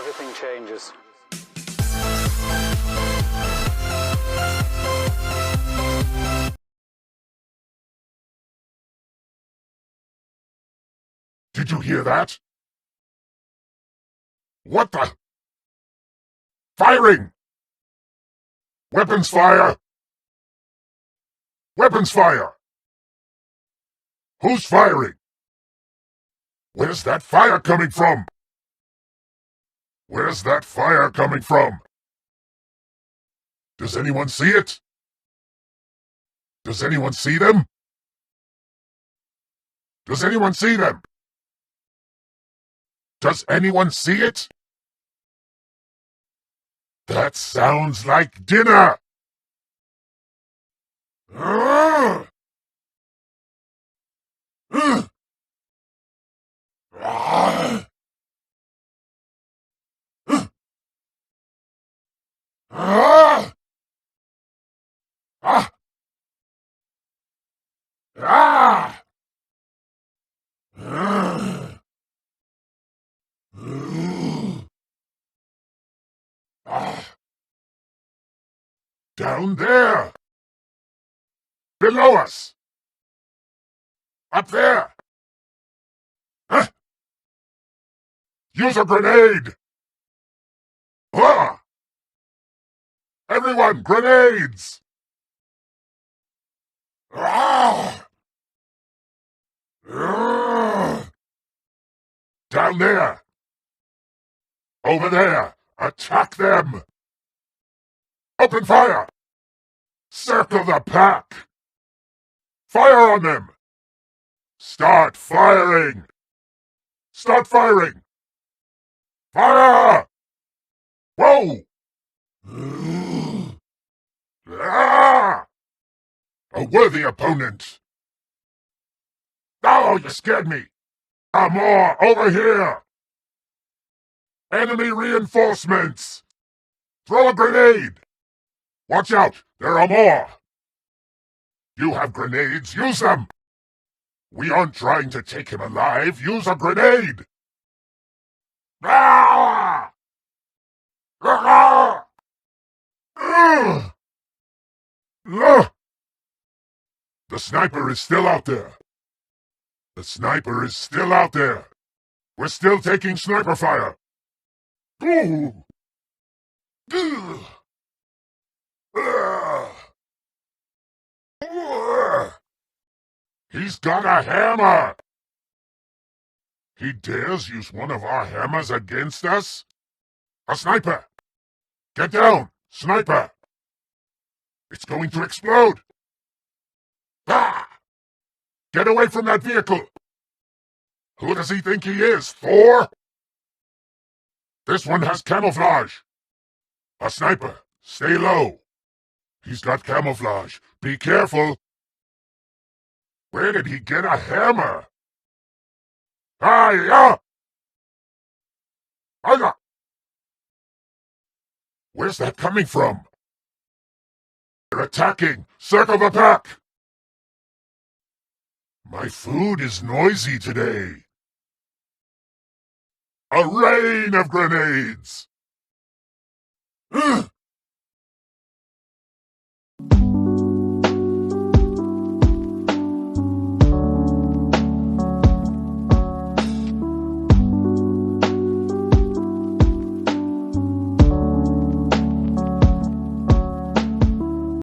everything changes. Did you hear that? What the? Firing! Weapons fire! Weapons fire! Who's firing? Where's that fire coming from? Where's that fire coming from? Does anyone see it? Does anyone see them? Does anyone see them? Does anyone see it? That sounds like dinner! Ah! Ah! Ah! Ah! Ah! Ah! Ah! Ah! Down there! Below us! Up there! Huh? Use a grenade! Ah! Everyone, grenades! Ah! Ah! Down there! Over there! Attack them! Open fire! Circle the pack! Fire on them! Start firing! Start firing! Fire! Whoa! Ah! A worthy opponent! Oh, you scared me! More over here! Enemy reinforcements! Throw a grenade! Watch out! There are more! You have grenades, use them! We aren't trying to take him alive, use a grenade! Ah! Ah! Ah! Ah! The sniper is still out there. The sniper is still out there. We're still taking sniper fire. Ooh. Ugh. Ugh. Ugh. He's got a hammer! He dares use one of our hammers against us? A sniper! Get down, sniper! It's going to explode! Ah! Get away from that vehicle! Who does he think he is, Thor? This one has camouflage! A sniper, stay low! He's got camouflage, be careful! Where did he get a hammer? Hiya! Hiya! Where's that coming from? They're attacking! Circle the pack! My food is noisy today. A rain of grenades! Ugh.